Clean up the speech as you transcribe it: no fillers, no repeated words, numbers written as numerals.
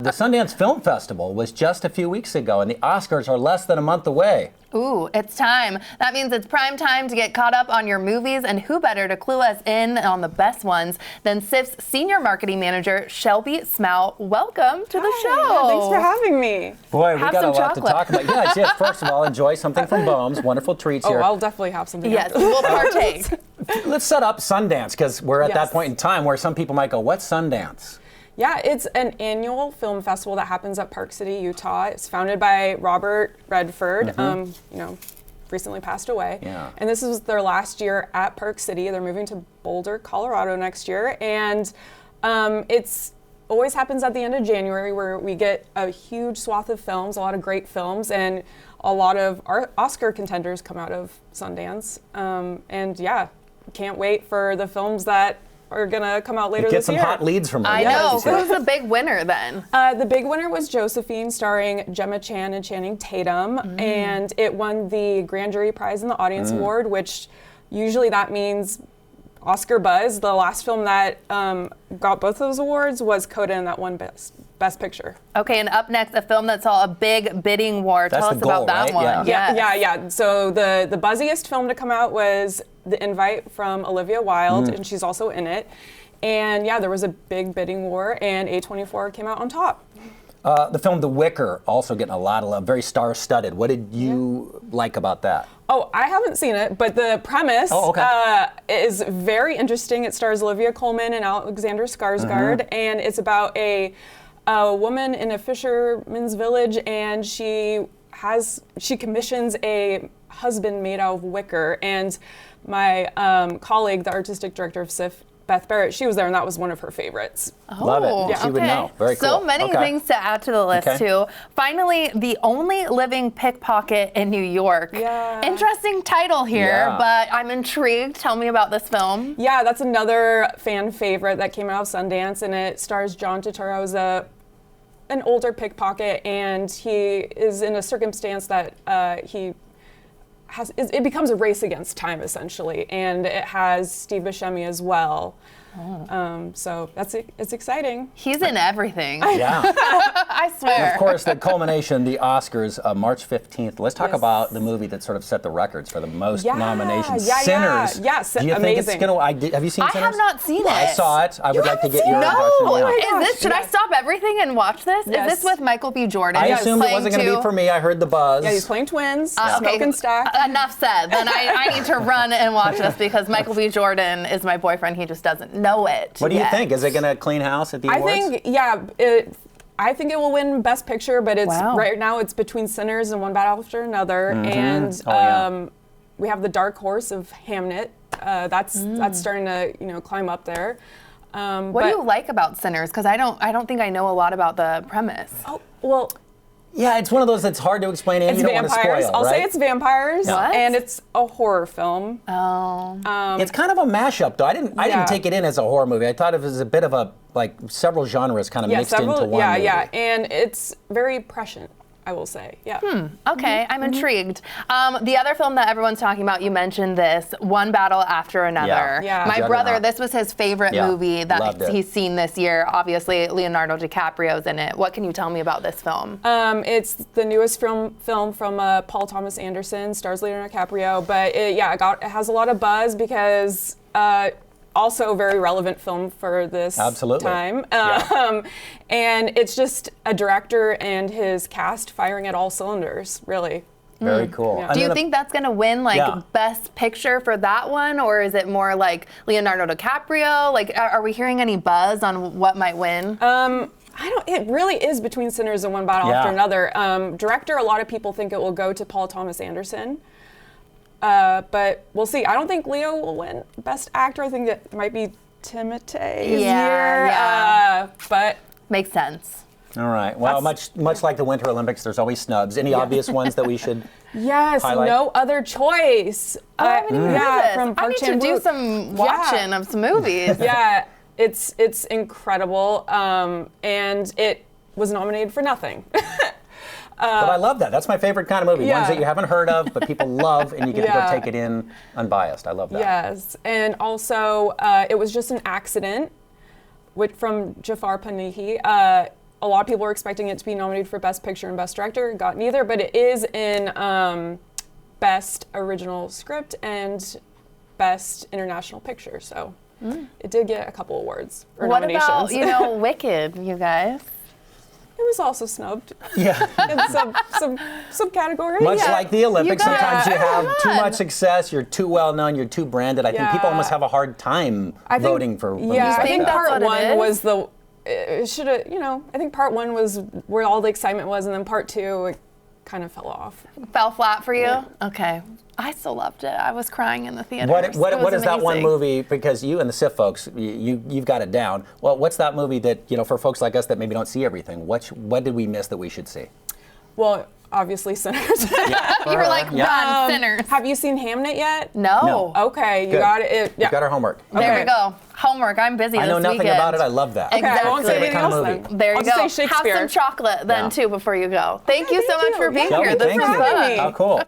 The Sundance Film Festival was just a few weeks ago, and the Oscars are less than a month away. Ooh, it's time. That means it's prime time to get caught up on your movies, and who better to clue us in on the best ones than SIFF's Senior Marketing Manager, Shelby Smout. Welcome to the show. Thanks for having me. Boy, we Have got a some lot chocolate. to talk about. Yes, first of all, enjoy something from Bohm's. Wonderful treats here. Oh, I'll definitely have something. Yes, after. we'll partake. Let's set up Sundance, because we're at that Yes. point in time where some people might go, what's Sundance? Yeah, it's an annual film festival that happens at Park City, Utah. It's founded by Robert Redford, recently passed away. Yeah. And this is their last year at Park City. They're moving to Boulder, Colorado next year. And it's always happens at the end of January, where we get a huge swath of films, a lot of great films, and a lot of our Oscar contenders come out of Sundance. And yeah, can't wait for the films that are gonna come out later Get this some year. hot leads from her. I Yeah, know. let's hear it. Who's the big winner then? The big winner was Josephine, starring Gemma Chan and Channing Tatum, and it won the Grand Jury Prize and the Audience Award, which usually that means Oscar buzz. The last film that got both of those awards was Coda, and that won Best Picture. Okay, and up next, a film that saw a big bidding war. That's Tell the us about goal, that right? one. Yeah. Yes. Yeah. So the buzziest film to come out was The Invite from Olivia Wilde, and she's also in it. And yeah, there was a big bidding war, and A24 came out on top. The film The Wicker, also getting a lot of love, very star-studded. What did you like about that? Oh, I haven't seen it, but the premise is very interesting. It stars Olivia Colman and Alexander Skarsgård, and it's about a woman in a fisherman's village, and she commissions a husband made out of wicker. And my colleague, the artistic director of SIFF, Beth Barrett, she was there, and that was one of her favorites. Love it. She would know. Very cool. So many things to add to the list, too. Finally, The Only Living Pickpocket in New York. Yeah. Interesting title here, Yeah. but I'm intrigued. Tell me about this film. Yeah, that's another fan favorite that came out of Sundance, and it stars John Turturro as an older pickpocket, and he is in a circumstance that it becomes a race against time, essentially, and it has Steve Buscemi as well. So it's exciting. He's in everything. Yeah. I swear. Of course, the culmination, the Oscars, March 15th. Let's talk about the movie that sort of set the records for the most nominations. Sinners. Yes, Do you think it's going to? Have you seen I Sinners? have not seen I it. saw it. I would like to haven't get seen your it? impression. No, Yeah. is this? Should I yes. stop everything and watch this? Yes. Is this with Michael B. Jordan? I assumed it wasn't going to be for me. I heard the buzz. Yeah, he's playing twins, Okay, Smoke and Stack. Enough said. Then I need to run and watch this because Michael B. Jordan is my boyfriend. He just doesn't know it. What do you yet. think? Is it going to clean house at the I awards? think, I think it will win Best Picture, but it's right now it's between Sinners and One Battle After Another, and we have the dark horse of Hamnet. That's starting to climb up there. What do you like about Sinners? Because I don't think I know a lot about the premise. Oh, well, Yeah, it's one of those that's hard to explain and it's you don't want to vampires. spoil, I'll right? say it's vampires, What? and it's a horror film. Oh. It's kind of a mashup, though. I didn't Yeah. take it in as a horror movie. I thought it was a bit of a several genres kind of mixed into one movie. and it's very prescient, I will say. Yeah. Okay, I'm intrigued. The other film that everyone's talking about, you mentioned this, One Battle After Another. Yeah. My Juggernaut. brother, this was his favorite movie loved that it. he's seen this year. Obviously, Leonardo DiCaprio's in it. What can you tell me about this film? It's the newest film from Paul Thomas Anderson, stars Leonardo DiCaprio, but it has a lot of buzz because also a very relevant film for this time. And it's just a director and his cast firing at all cylinders, really. Very cool. Yeah. Do you think that's going to win Best Picture for that one, or is it more like Leonardo DiCaprio? Like, are we hearing any buzz on what might win? It really is between Sinners and One Battle After Another. Director, a lot of people think it will go to Paul Thomas Anderson. But we'll see. I don't think Leo will win Best Actor. I think it might be Timothee's year. But makes sense. All right. Well, much like the Winter Olympics, there's always snubs. Any obvious ones that we should highlight? No Other Choice. I haven't even heard this. From I Park need to Chan-wook. do some watching of some movies. Yeah, it's incredible, and it was nominated for nothing. But I love that. That's my favorite kind of movie. Ones that you haven't heard of, but people love, and you get to go take it in unbiased. I love that. Yes, and also it was just an accident from Jafar Panahi. a lot of people were expecting it to be nominated for Best Picture and Best Director. It got neither, but it is in Best Original Script and Best International Picture. So it did get a couple awards or nominations. What about, Wicked, you guys? It was also snubbed. Yeah. In some categories. Much like the Olympics, sometimes you have too fun. much success, you're too well known, you're too branded. I think people almost have a hard time voting for movies like I think that. part one was it should have, I think part one was where all the excitement was, and then part two, it kind of fell off. Fell flat for you? Yeah. Okay. I still loved it. I was crying in the theater. What is that one movie, because you and the SIFF folks, you've got it down. Well, what's that movie that, for folks like us that maybe don't see everything, what did we miss that we should see? Well, obviously Sinners. Yeah, you were like, run, Sinners. Have you seen Hamnet yet? No. Okay, you got it. You got our homework. There we go. Homework. I'm busy this weekend. I know nothing about it. I love that. Okay, I won't say anything else movie. then. There you I'll go. just say Shakespeare. Have some chocolate then too before you go. Thank you so much for being Shelby, here. This thank was you. fun. How cool.